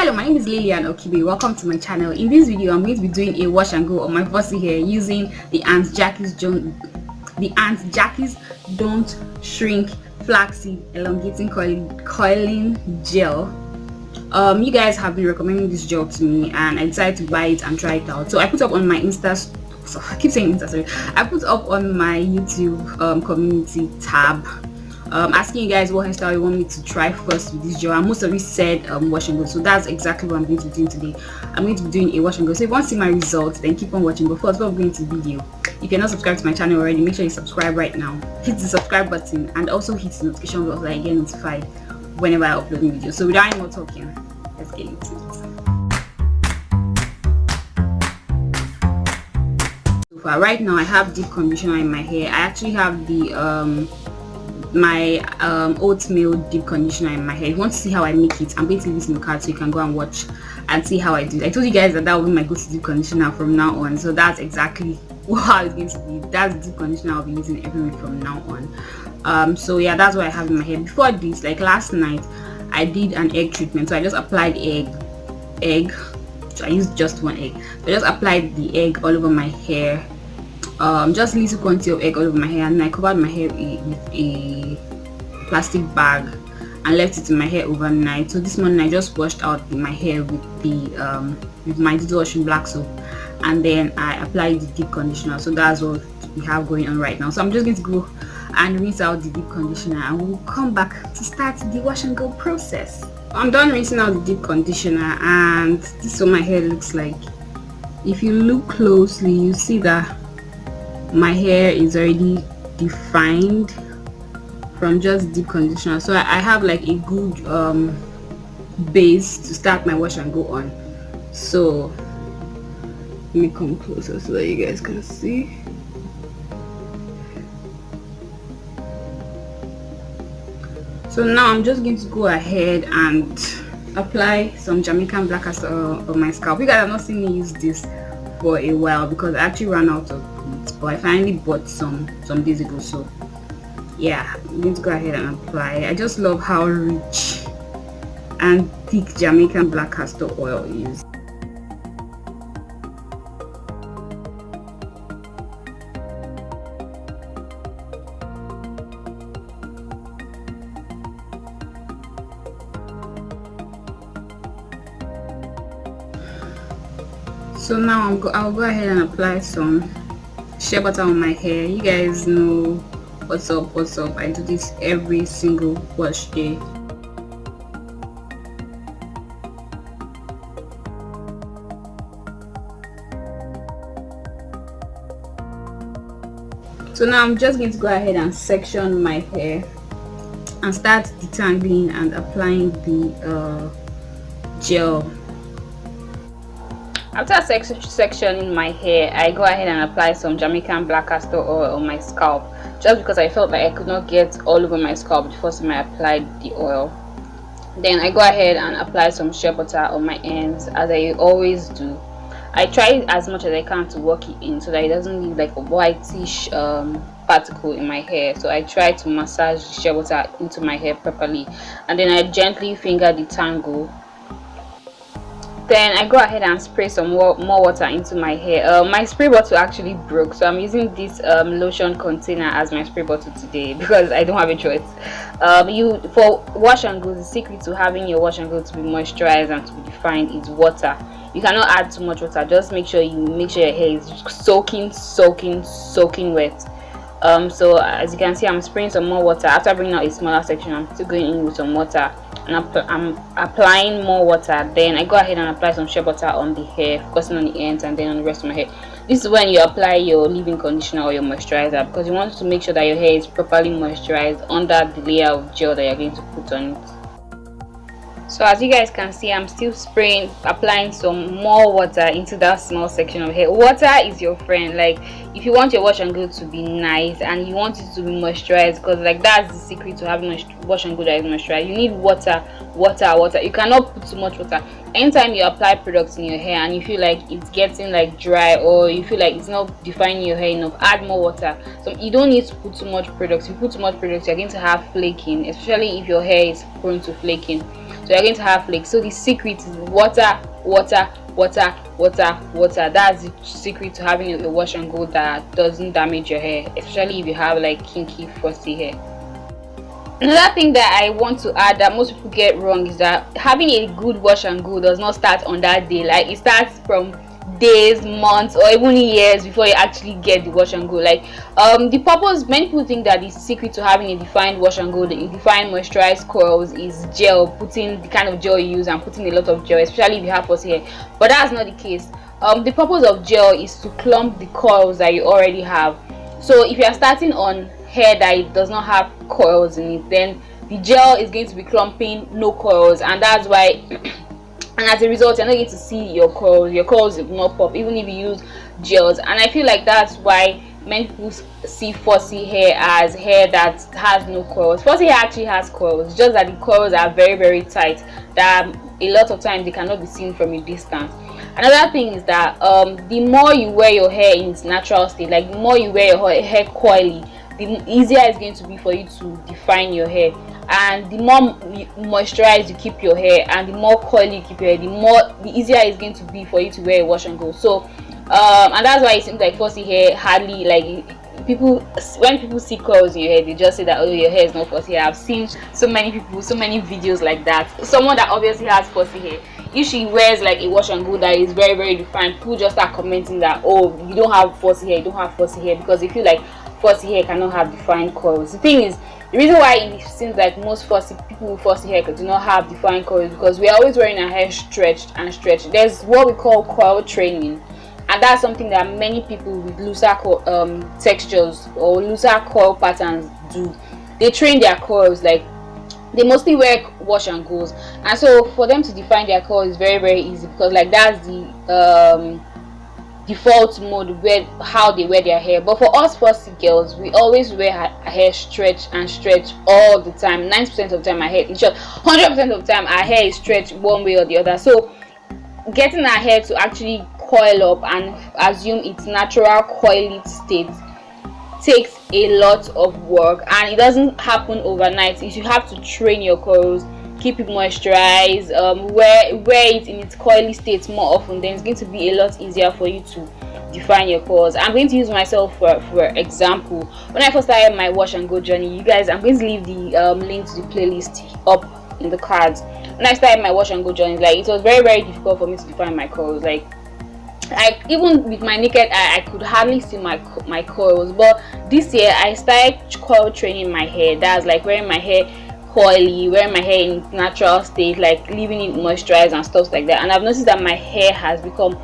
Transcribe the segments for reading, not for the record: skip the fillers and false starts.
Hello, my name is Lillian Okibe. Welcome to my channel. In this video, I'm going to be doing a wash and go on my fussy hair using the Aunt Jackie's Don't Shrink Flaxseed Elongating Coiling Gel. You guys have been recommending this gel to me, and I decided to buy it and try it out. So I put up on my I put up on my YouTube community tab asking you guys what hairstyle you want me to try first with this gel, and most of you said wash and go. So that's exactly what I'm going to be doing today. I'm going to be doing a wash and go. So if you want to see my results, then keep on watching. But first, before we go into the video, if you're not subscribed to my channel already, make sure you subscribe right now. Hit the subscribe button and also hit the notification bell so that you get notified whenever I upload new videos. So without any more talking, let's get into it. So far, right now I have deep conditioner in my hair. I actually have the my oatmeal deep conditioner in my hair. If you want to see how I make it, I'm going to leave this in the card so you can go and watch and see how I do it. I told you guys that will be my go-to deep conditioner from now on, so that's exactly how it's going to be. That's the deep conditioner I'll be using every week from now on. So yeah, that's what I have in my hair. Before this, like last night, I did an egg treatment. So I just applied egg. So I used just one egg. So I just applied the egg all over my hair. Just little quantity of egg all over my hair, and I covered my hair with a plastic bag and left it in my hair overnight. So this morning I just washed out my hair with the with my dishwashing black soap, and then I applied the deep conditioner. So that's what we have going on right now. So I'm just going to go and rinse out the deep conditioner, and we'll come back to start the wash and go process. I'm done rinsing out the deep conditioner, and this is what my hair looks like. If you look closely, you see that my hair is already defined from just deep conditioner. So I have like a good base to start my wash and go on. So let me come closer so that you guys can see. So now I'm just going to go ahead and apply some Jamaican black castor oil on my scalp. You guys have not seen me use this for a while because I actually ran out of it, but I finally bought some days ago. So yeah, I'm going to go ahead and apply. I just love how rich and thick Jamaican black castor oil is. So now I'll go ahead and apply some shea butter on my hair. You guys know what's up. I do this every single wash day. So now I'm just going to go ahead and section my hair and start detangling and applying the gel. After sectioning my hair, I go ahead and apply some Jamaican black castor oil on my scalp, just because I felt like I could not get all over my scalp the first time I applied the oil. Then I go ahead and apply some shea butter on my ends, as I always do. I try as much as I can to work it in so that it doesn't leave like a whitish particle in my hair. So I try to massage the shea butter into my hair properly, and then I gently finger detangle. Then I go ahead and spray some more water into my hair. My spray bottle actually broke, so I'm using this lotion container as my spray bottle today because I don't have a choice. For wash and go, the secret to having your wash and go to be moisturized and to be defined is water. You cannot add too much water. Just make sure your hair is soaking wet. So as you can see, I'm spraying some more water. After bringing out a smaller section, I'm still going in with some water, and I'm applying more water. Then I go ahead and apply some shea butter on the hair, focusing on the ends and then on the rest of my hair. This is when you apply your leave-in conditioner or your moisturizer, because you want to make sure that your hair is properly moisturized under the layer of gel that you're going to put on it. So as you guys can see, I'm still applying some more water into that small section of hair. Water is your friend. Like, if you want your wash and go to be nice and you want it to be moisturized, because like that's the secret to having wash and go that is moisturized, you need water. You cannot put too much water. Anytime you apply products in your hair and you feel like it's getting like dry, or you feel like it's not defining your hair enough, add more water. So you don't need to put too much products. If you put too much products, you're going to have flaking, especially if your hair is prone to flaking. so you're going to have flakes. So the secret is water, water, water, water, water. That's the secret to having a wash and go that doesn't damage your hair, especially if you have like kinky, fussy hair. Another thing that I want to add that most people get wrong is that having a good wash and go does not start on that day. Like, it starts from days, months, or even years before you actually get the wash and go. Like, the purpose, many people think that the secret to having a defined wash and go, the defined moisturized curls, is gel, putting the kind of gel you use and putting a lot of gel, especially if you have fussy hair. But that's not the case. The purpose of gel is to clump the curls that you already have. So if you are starting on hair that it does not have coils in it, then the gel is going to be clumping no coils, and that's why and as a result you're not going to see your coils will not pop even if you use gels. And I feel like that's why many people see fussy hair as hair that has no coils. Fussy hair actually has coils, just that the coils are very, very tight, that a lot of times they cannot be seen from a distance. Another thing is that the more you wear your hair in its natural state, like the more you wear your hair coily, the easier it's going to be for you to define your hair. And the more moisturized you keep your hair and the more coily you keep your hair, the easier it's going to be for you to wear a wash and go. So and that's why it seems like fussy hair hardly, like, when people see curls in your hair, they just say that, oh, your hair is not fussy hair. I've seen so many people, so many videos like that. Someone that obviously has fussy hair, if she wears like a wash and go that is very, very defined, people just start commenting that, oh, you don't have fussy hair, you don't have fussy hair, because they feel like fussy hair cannot have defined curls. The thing is, the reason why it seems like most people with fussy hair do not have defined curls, because we're always wearing our hair stretched and stretched. There's what we call coil training, and that's something that many people with looser textures or looser coil patterns do. They train their coils, like they mostly wear wash and goes, and so for them to define their coil is very, very easy, because like that's the default mode where how they wear their hair. But for us fussy girls, we always wear our hair stretch and stretch all the time. 90% of the time our hair, in short, 100% of the time our hair is stretched one way or the other. So getting our hair to actually coil up and assume its natural coily state takes a lot of work, and it doesn't happen overnight. You have to train your coils, keep it moisturized, wear it in its coily state more often, then it's going to be a lot easier for you to define your curls. I'm going to use myself for example. When I first started my wash and go journey, you guys, I'm going to leave the link to the playlist up in the cards. When I started my wash and go journey, like, it was very, very difficult for me to define my curls. Like even with my naked eye, I could hardly see my curls. But this year I started coil training my hair. That's like wearing my hair coily, wearing my hair in its natural state, like leaving it moisturized and stuff like that. And I've noticed that my hair has become,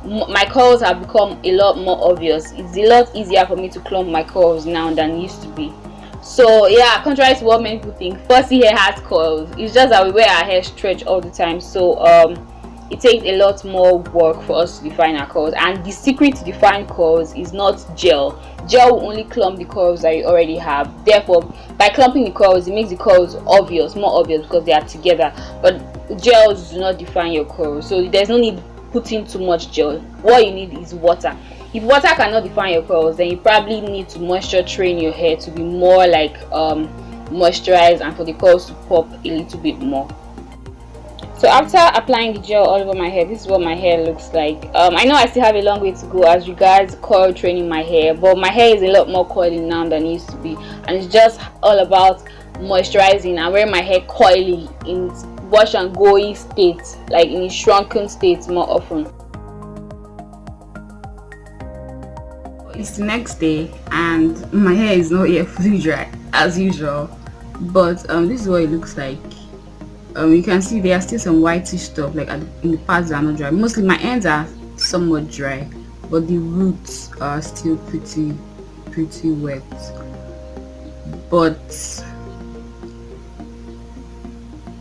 my curls have become a lot more obvious. It's a lot easier for me to clump my curls now than it used to be. So yeah, contrary to what many people think, fussy hair has curls. It's just that we wear our hair stretched all the time. So it takes a lot more work for us to define our curls, and the secret to define curls is not gel. Gel will only clump the curls that you already have. Therefore, by clumping the curls, it makes the curls obvious, more obvious, because they are together. But gels do not define your curls, so there's no need putting too much gel. What you need is water. If water cannot define your curls, then you probably need to moisture train your hair to be more like moisturized, and for the curls to pop a little bit more. So after applying the gel all over my hair, this is what my hair looks like. I know I still have a long way to go as regards coil training my hair, but my hair is a lot more coily now than it used to be, and it's just all about moisturizing and wearing my hair coily in wash and go state, like in a shrunken state more often. It's the next day and my hair is not yet fully dry as usual, but this is what it looks like. You can see there are still some whitish stuff like in the parts that are not dry. Mostly my ends are somewhat dry, but the roots are still pretty wet. But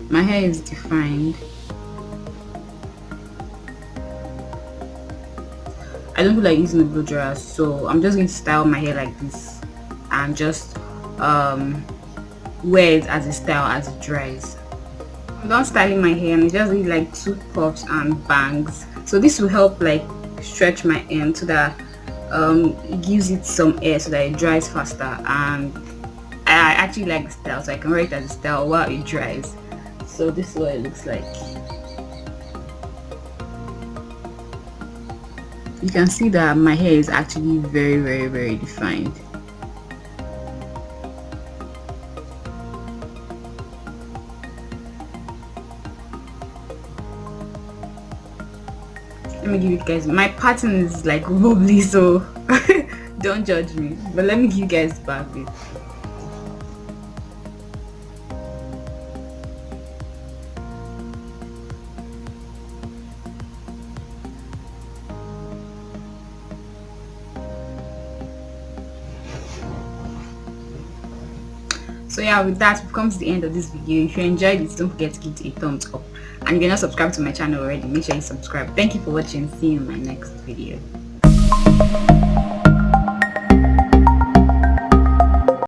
my hair is defined. I don't feel like using a blow dryer, so I'm just going to style my hair like this and just wear it as a style as it dries. I'm done styling my hair and I just need like 2 puffs and bangs. So this will help like stretch my end so that it gives it some air so that it dries faster, and I actually like the style, so I can wear it as a style while it dries. So this is what it looks like. You can see that my hair is actually very defined. Let me give you guys, my pattern is like wobbly, so don't judge me, but let me give you guys back it. So yeah, with that we've come to the end of this video. If you enjoyed it, don't forget to give it a thumbs up, and if you're not subscribed to my channel already, make sure you subscribe. Thank you for watching. See you in my next video.